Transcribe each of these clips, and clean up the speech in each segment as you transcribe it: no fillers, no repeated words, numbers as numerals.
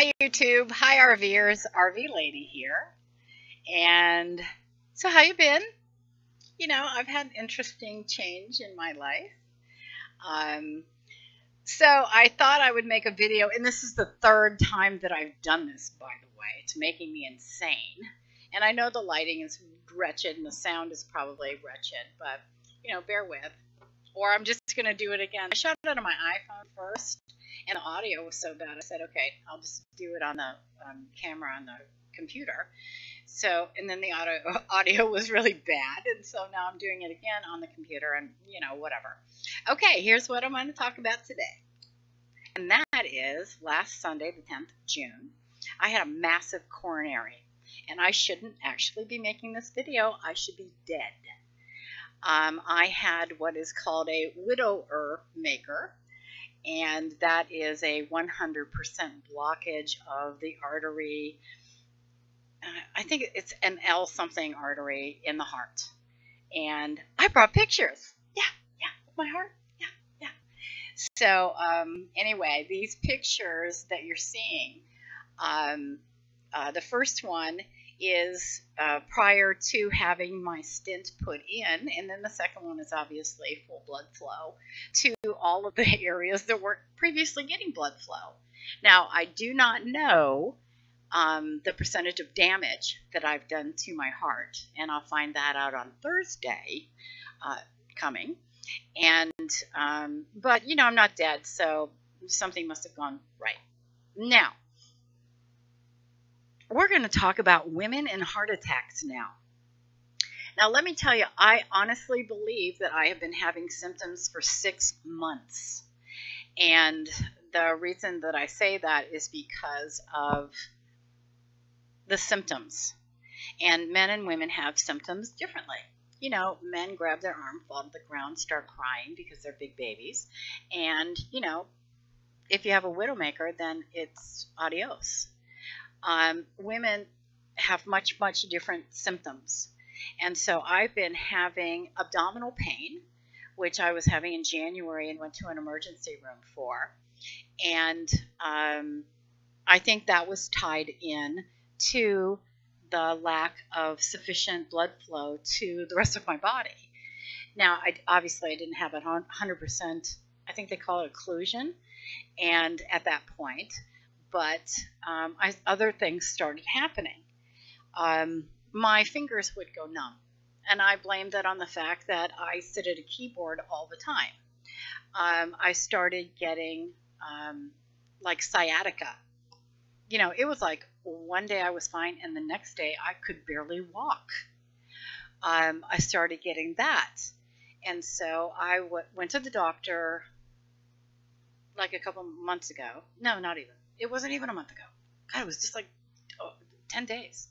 Hi YouTube, hi RVers, RV Lady here. And so how you been? You know, I've had an interesting change in my life. So I thought I would make a video, and this is the third time that I've done this, by the way. It's making me insane. And I know the lighting is wretched and the sound is probably wretched, but, you know, bear with. Or I'm just going to do it again. I shot it on my iPhone first, and the audio was so bad. I said, okay, I'll just do it on the camera on the computer. So, and then the audio was really bad, and so now I'm doing it again on the computer, and, you know, whatever. Okay, here's what I'm going to talk about today. And that is last Sunday, the 10th of June, I had a massive coronary. And I shouldn't actually be making this video. I should be dead. I had what is called a widowmaker, and that is a 100% blockage of the artery. I think it's an L something artery in the heart. And I brought pictures. Yeah, my heart. Yeah. So anyway, these pictures that you're seeing, the first one is prior to having my stint put in, and then the second one is obviously full blood flow to all of the areas that were previously getting blood flow. Now, I do not know the percentage of damage that I've done to my heart, and I'll find that out on Thursday coming. And but, you know, I'm not dead, so something must have gone right. Now, we're going to talk about women and heart attacks now. Now, let me tell you, I honestly believe that I have been having symptoms for 6 months. And the reason that I say that is because of the symptoms. And men and women have symptoms differently. You know, men grab their arm, fall to the ground, start crying because they're big babies. And, you know, if you have a widowmaker, then it's adios. Women have much different symptoms. And so I've been having abdominal pain, which I was having in January and went to an emergency room for. And I think that was tied in to the lack of sufficient blood flow to the rest of my body. Now, obviously I didn't have it 100%, I think they call it occlusion, and at that point, but other things started happening. My fingers would go numb, and I blamed that on the fact that I sit at a keyboard all the time. I started getting like sciatica. You know, it was like one day I was fine, and the next day I could barely walk. I started getting that, and so I went to the doctor like a couple months ago. No, not even. It wasn't even a month ago. God, it was just like 10 days.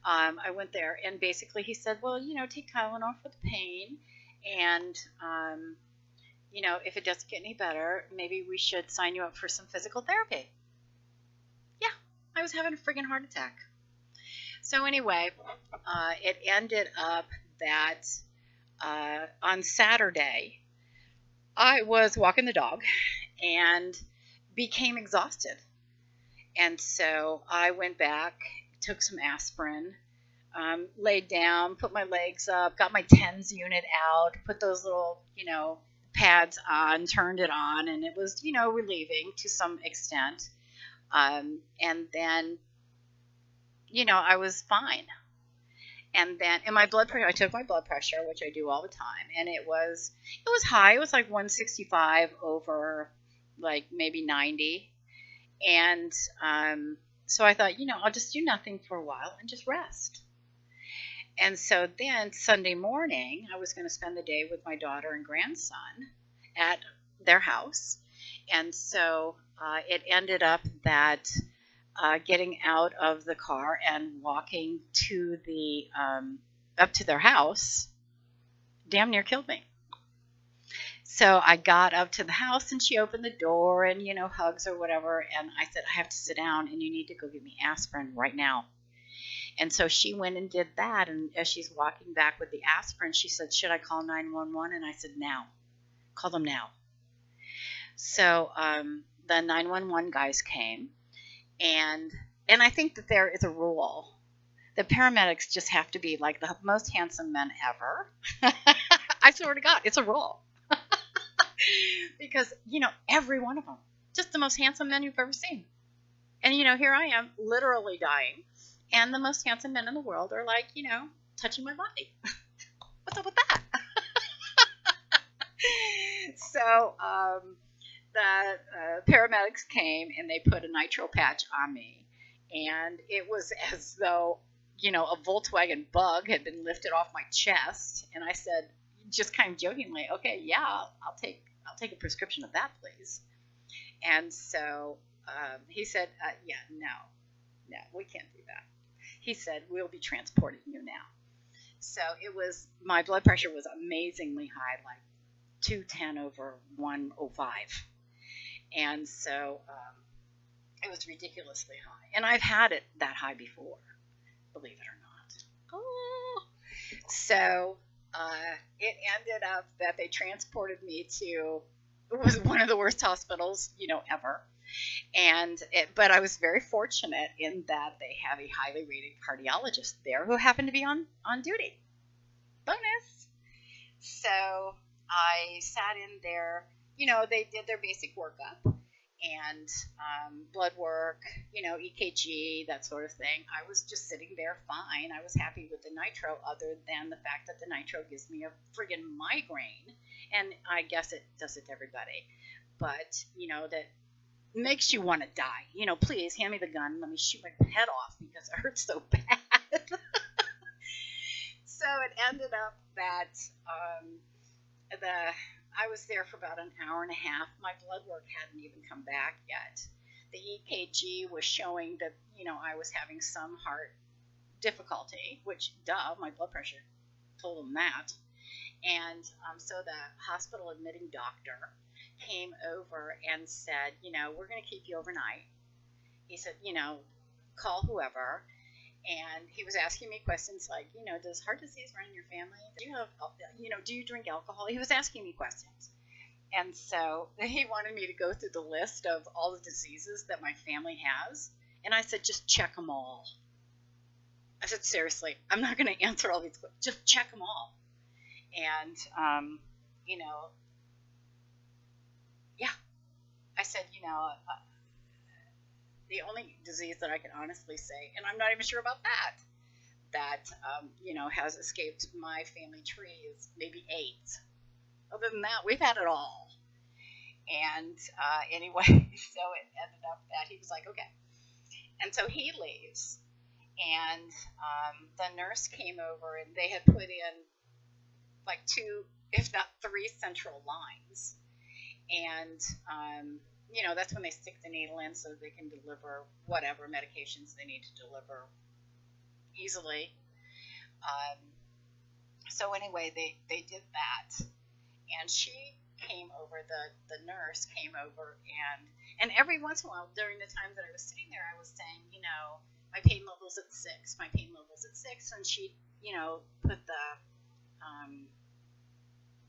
I went there, and basically he said, well, you know, take Tylenol for the pain, and, you know, if it doesn't get any better, maybe we should sign you up for some physical therapy. Yeah, I was having a friggin' heart attack. So anyway, it ended up that on Saturday, I was walking the dog and became exhausted. And so I went back, took some aspirin, laid down, put my legs up, got my TENS unit out, put those little, you know, pads on, turned it on, and it was, you know, relieving to some extent. And then, you know, I was fine. And then, and my blood pressure, I took my blood pressure, which I do all the time, and it was high. It was like 165 over like maybe 90. And so I thought, you know, I'll just do nothing for a while and just rest. And so then Sunday morning, I was going to spend the day with my daughter and grandson at their house. And so it ended up that getting out of the car and walking to the up to their house damn near killed me. So I got up to the house, and she opened the door, and, you know, hugs or whatever. And I said, I have to sit down, and you need to go get me aspirin right now. And so she went and did that. And as she's walking back with the aspirin, she said, should I call 911? And I said, now. Call them now. So the 911 guys came, And I think that there is a rule. The paramedics just have to be like the most handsome men ever. I swear to God, it's a rule. Because, every one of them, just the most handsome men you've ever seen. And, here I am literally dying. And the most handsome men in the world are like, touching my body. What's up with that? So the paramedics came and they put a nitro patch on me. And it was as though, a Volkswagen bug had been lifted off my chest. And I said, just kind of jokingly, okay, yeah, I'll take a prescription of that, please. And so he said, yeah, no, we can't do that. He said, we'll be transporting you now. So my blood pressure was amazingly high, like 210 over 105. And so it was ridiculously high. And I've had it that high before, believe it or not. Oh. So it ended up that they transported me to, it was one of the worst hospitals, ever. But I was very fortunate in that they have a highly rated cardiologist there who happened to be on duty. Bonus. So I sat in there, they did their basic workup and blood work, EKG, that sort of thing. I was just sitting there fine. I was happy with the nitro, other than the fact that the nitro gives me a friggin' migraine. And I guess it does it to everybody. But, that makes you want to die. Please hand me the gun. Let me shoot my head off because it hurts so bad. So it ended up that I was there for about an hour and a half. My blood work hadn't even come back yet. The EKG was showing that, I was having some heart difficulty, which, my blood pressure told them that. And so the hospital admitting doctor came over and said, we're going to keep you overnight. He said, call whoever. And he was asking me questions like, does heart disease run in your family? Do you drink alcohol? He was asking me questions. And so he wanted me to go through the list of all the diseases that my family has. And I said, just check them all. I said, seriously, I'm not going to answer all these questions. Just check them all. And, yeah. I said, the only disease that I can honestly say, and I'm not even sure about that, has escaped my family tree is maybe AIDS. Other than that, we've had it all. And anyway, so it ended up that he was like, okay. And so he leaves, and the nurse came over, and they had put in like 2, if not 3 central lines. And that's when they stick the needle in so they can deliver whatever medications they need to deliver easily. So anyway, they did that. And she came over, the nurse came over, and every once in a while during the time that I was sitting there, I was saying, my pain level's at 6, my pain level's at 6. And she, put the,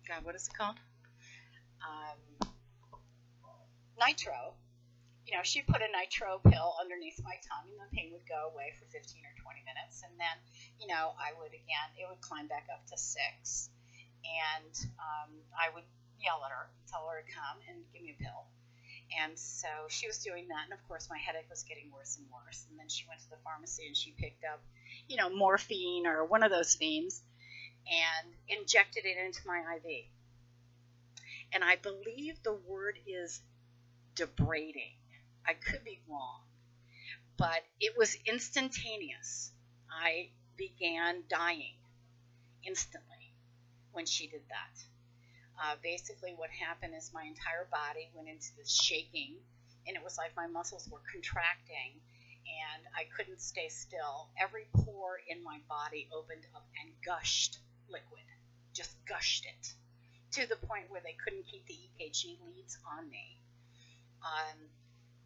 God, what is it called? Nitro. She put a nitro pill underneath my tongue, and the pain would go away for 15 or 20 minutes. And then, it would climb back up to 6. And I would yell at her, tell her to come and give me a pill. And so she was doing that. And, of course, my headache was getting worse and worse. And then she went to the pharmacy and she picked up, morphine or one of those fiends and injected it into my IV. And I believe the word is debriding. I could be wrong, but it was instantaneous. I began dying instantly when she did that. Basically what happened is my entire body went into this shaking, and it was like my muscles were contracting, and I couldn't stay still. Every pore in my body opened up and gushed liquid, just gushed it, to the point where they couldn't keep the EKG leads on me.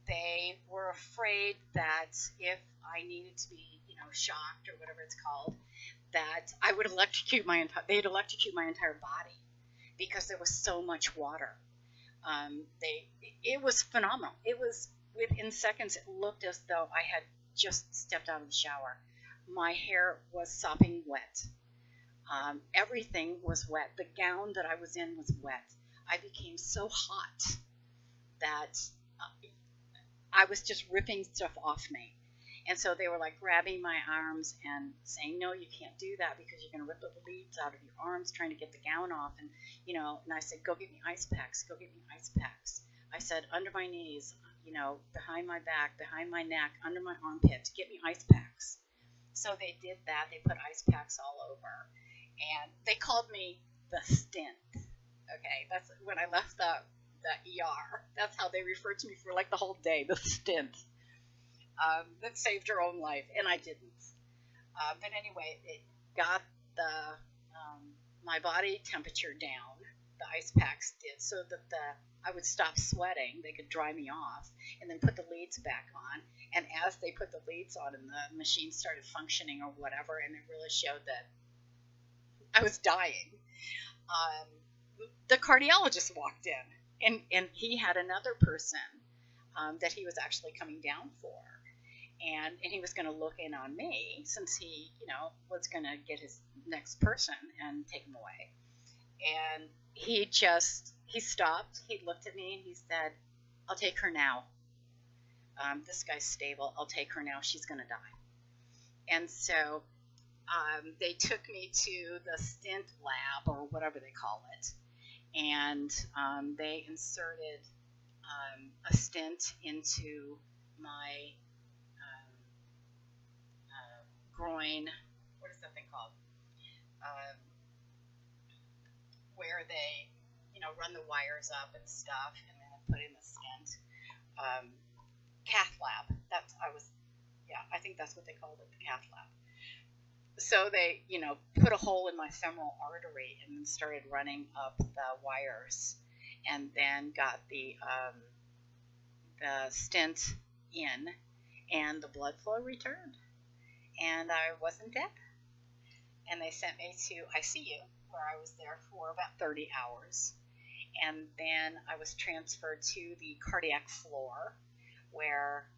They were afraid that if I needed to be, shocked or whatever it's called, that I would they'd electrocute my entire body because there was so much water. It was phenomenal. It was within seconds, it looked as though I had just stepped out of the shower. My hair was sopping wet. Everything was wet. The gown that I was in was wet. I became so hot that I was just ripping stuff off me. And so they were like grabbing my arms and saying, no, you can't do that because you're going to rip the leads out of your arms trying to get the gown off. And, and I said, go get me ice packs, go get me ice packs. I said, under my knees, behind my back, behind my neck, under my armpit, get me ice packs. So they did that. They put ice packs all over. And they called me the stint. Okay, that's when I left the ER. That's how they referred to me for like the whole day, the stint. That saved her own life, and I didn't. But anyway, it got my body temperature down. The ice packs did, so that I would stop sweating. They could dry me off, and then put the leads back on. And as they put the leads on, and the machine started functioning or whatever, and it really showed that I was dying. The cardiologist walked in, and he had another person that he was actually coming down for. And he was going to look in on me since he, was going to get his next person and take him away. And he stopped. He looked at me and he said, I'll take her now. This guy's stable. I'll take her now. She's going to die. And so they took me to the stint lab or whatever they call it. And they inserted a stint into my groin. What is that thing called? Where they, run the wires up and stuff, and then put in the stent. Cath lab. I think that's what they called it, the cath lab. So they, put a hole in my femoral artery and then started running up the wires, and then got the stent in, and the blood flow returned, and I wasn't dead. And they sent me to ICU, where I was there for about 30 hours, and then I was transferred to the cardiac floor, where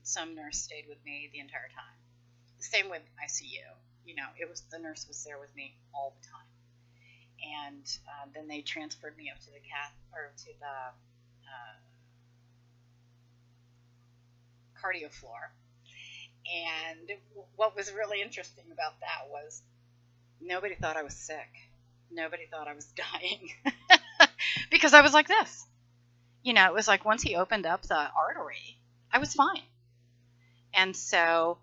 some nurse stayed with me the entire time. Same with ICU. The nurse was there with me all the time. And then they transferred me up to the cardio floor. And what was really interesting about that was nobody thought I was sick. Nobody thought I was dying. Because I was like this. It was like once he opened up the artery, I was fine. And so,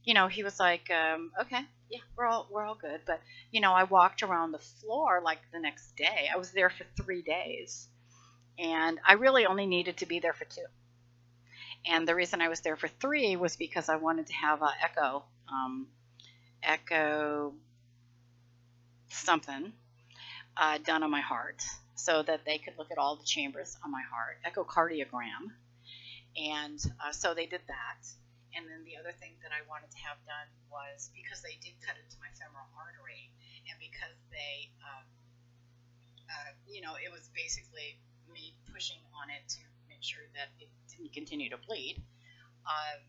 he was like, okay, yeah, we're all good. But, I walked around the floor like the next day. I was there for 3 days. And I really only needed to be there for 2. And the reason I was there for 3 was because I wanted to have an echo something done on my heart so that they could look at all the chambers on my heart, echocardiogram. And so they did that. And then the other thing that I wanted to have done was, because they did cut into my femoral artery, and because they, it was basically me pushing on it to make sure that it didn't continue to bleed, I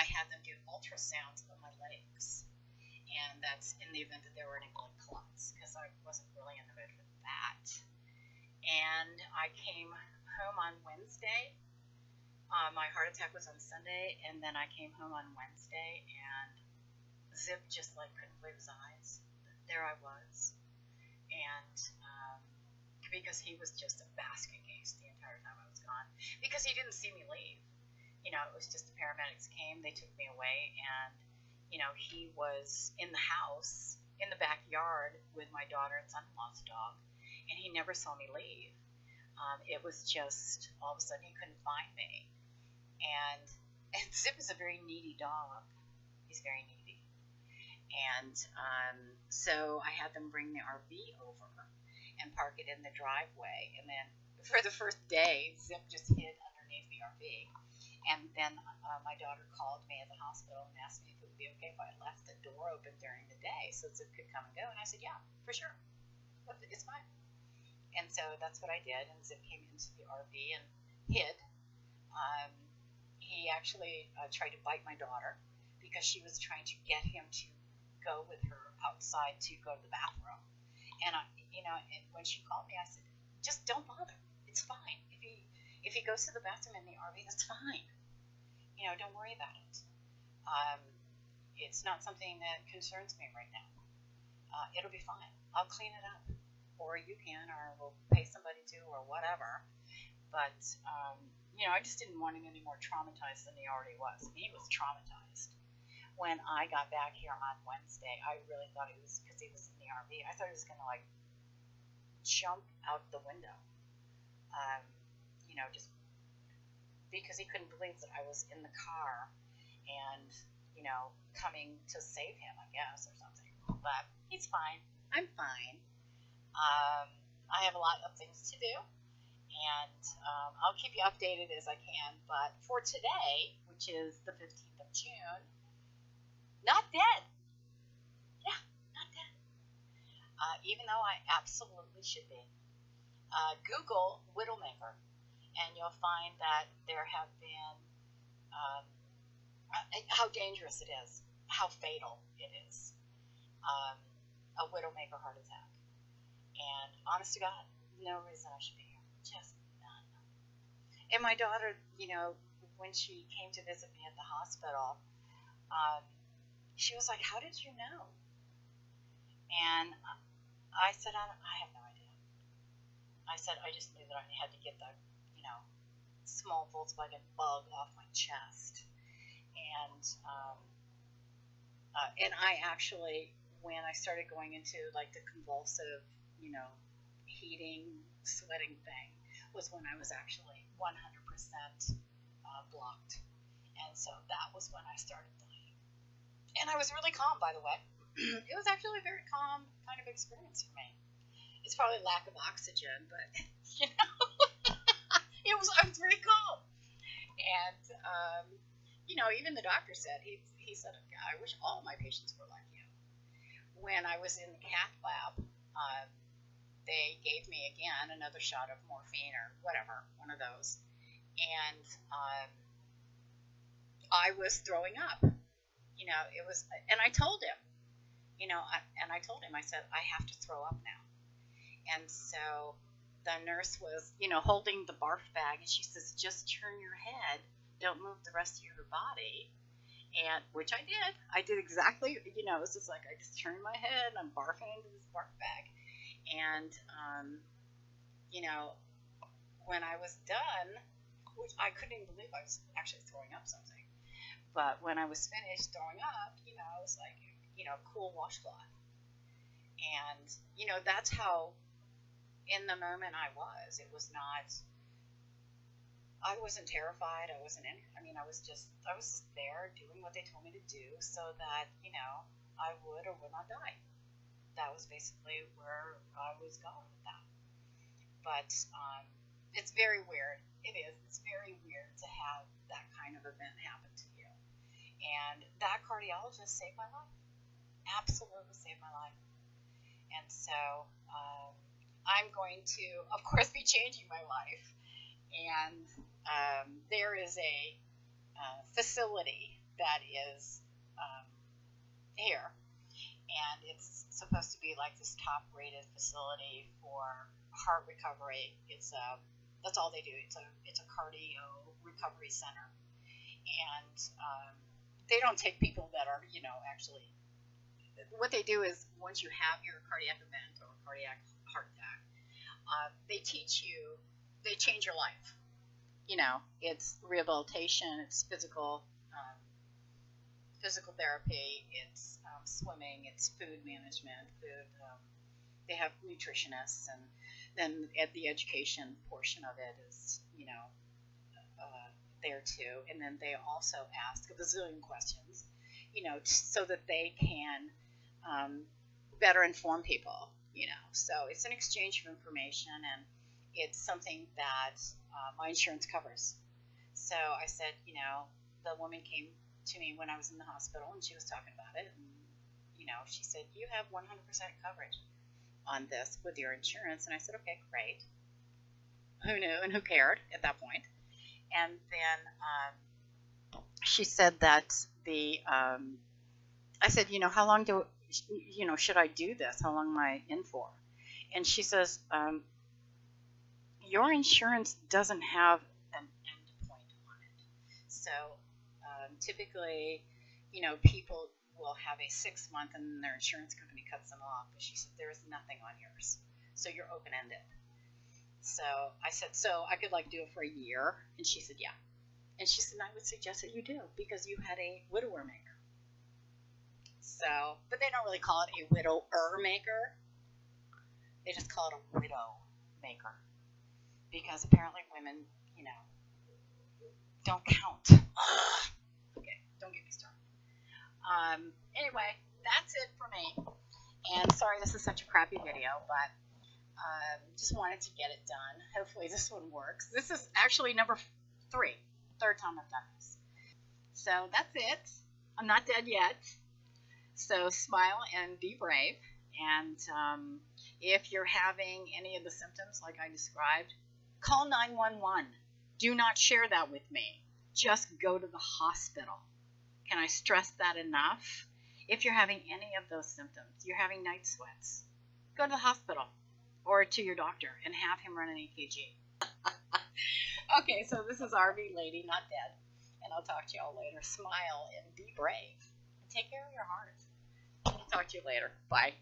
had them do ultrasounds of my legs. And that's in the event that there were any blood clots, because I wasn't really in the mood for that. And I came home on Wednesday. My heart attack was on Sunday, and then I came home on Wednesday, and Zip just couldn't believe his eyes. There I was. And because he was just a basket case the entire time I was gone, because he didn't see me leave. It was just the paramedics came, they took me away, and he was in the house, in the backyard with my daughter and son-in-law's dog, and he never saw me leave. It was just, all of a sudden, he couldn't find me. And Zip is a very needy dog. He's very needy. And so I had them bring the RV over and park it in the driveway. And then for the first day, Zip just hid underneath the RV. And then my daughter called me at the hospital and asked me if it would be okay if I left the door open during the day so Zip could come and go. And I said, yeah, for sure. It's fine. And so that's what I did. And Zip came into the RV and hid actually tried to bite my daughter because she was trying to get him to go with her outside to go to the bathroom. And and when she called me, I said, just don't bother. It's fine. If he goes to the bathroom in the RV, that's fine. Don't worry about it. It's not something that concerns me right now. It'll be fine. I'll clean it up, or you can, or we'll pay somebody to, or whatever. But I just didn't want him any more traumatized than he already was. He was traumatized. When I got back here on Wednesday, I really thought it was because he was in the RV. I thought he was going to jump out the window. Just because he couldn't believe that I was in the car and, coming to save him, I guess, or something. But he's fine. I'm fine. I have a lot of things to do, and I'll keep you updated as I can. But for today, which is the 15th of June, not dead. Yeah, not dead. Even though I absolutely should be. Google widowmaker, and you'll find that there have been how dangerous it is, how fatal it is, a widowmaker heart attack. And honest to God, no reason I should be here, just none. And my daughter, when she came to visit me at the hospital, she was like, "How did you know?" And I said, I have no idea. I said, I just knew that I had to get the, small Volkswagen bug off my chest. And I actually, when I started going into the convulsive, heating, sweating thing, was when I was actually 100% blocked. And so that was when I started dying. And I was really calm, by the way. It was actually a very calm kind of experience for me. It's probably lack of oxygen, but I was very calm. And even the doctor said he said, I wish all my patients were like you. When I was in the cath lab, they gave me again another shot of morphine or whatever, one of those, and I was throwing up. It was, and I told him. I said, I have to throw up now. And so the nurse was, holding the barf bag, and she says, just turn your head, don't move the rest of your body. And which I did. I did exactly, it was just like I just turned my head and I'm barfing into this barf bag. And, when I was done, which I couldn't even believe I was actually throwing up something. But when I was finished throwing up, it was like, cool washcloth. And, that's how in the moment I was. It was not, I wasn't terrified. I wasn't I was just there doing what they told me to do so that, I would or would not die. That was basically where I was going with that. But it's very weird. It is. It's very weird to have that kind of event happen to you. And that cardiologist saved my life. Absolutely saved my life. And so I'm going to, of course, be changing my life. And there is a facility that is here. And it's supposed to be like this top-rated facility for heart recovery. That's all they do. It's a cardio recovery center. And they don't take people that are, actually, what they do is once you have your cardiac event or cardiac heart attack, they teach you, they change your life. It's rehabilitation, it's physical therapy, it's swimming, it's food management, they have nutritionists, and then the education portion of it is, there too. And then they also ask a bazillion questions, so that they can better inform people, So it's an exchange of information, and it's something that my insurance covers. So I said, the woman came to me when I was in the hospital, and she was talking about it, and, she said, you have 100% coverage on this with your insurance. And I said, okay, great. Who knew and who cared at that point? And then she said that I said, how long should I do this? How long am I in for? And she says, your insurance doesn't have an end point on it. So typically, people will have a 6 month and then their insurance company cuts them off. But she said, there is nothing on yours. So you're open-ended. So I said, so I could do it for a year? And she said, yeah. And she said, I would suggest that you do because you had a widower maker. So, but they don't really call it a widower maker. They just call it a widow maker. Because apparently women, don't count. Okay, don't get me started. Anyway, that's it for me. And sorry this is such a crappy video, but just wanted to get it done. Hopefully this one works. This is actually number 3. Third time I've done this. So that's it. I'm not dead yet. So smile and be brave. And if you're having any of the symptoms like I described, call 911. Do not share that with me. Just go to the hospital. Can I stress that enough? If you're having any of those symptoms, you're having night sweats, go to the hospital or to your doctor and have him run an EKG. Okay, so this is RV Lady, not dead. And I'll talk to y'all later. Smile and be brave. And take care of your heart. I'll talk to you later. Bye.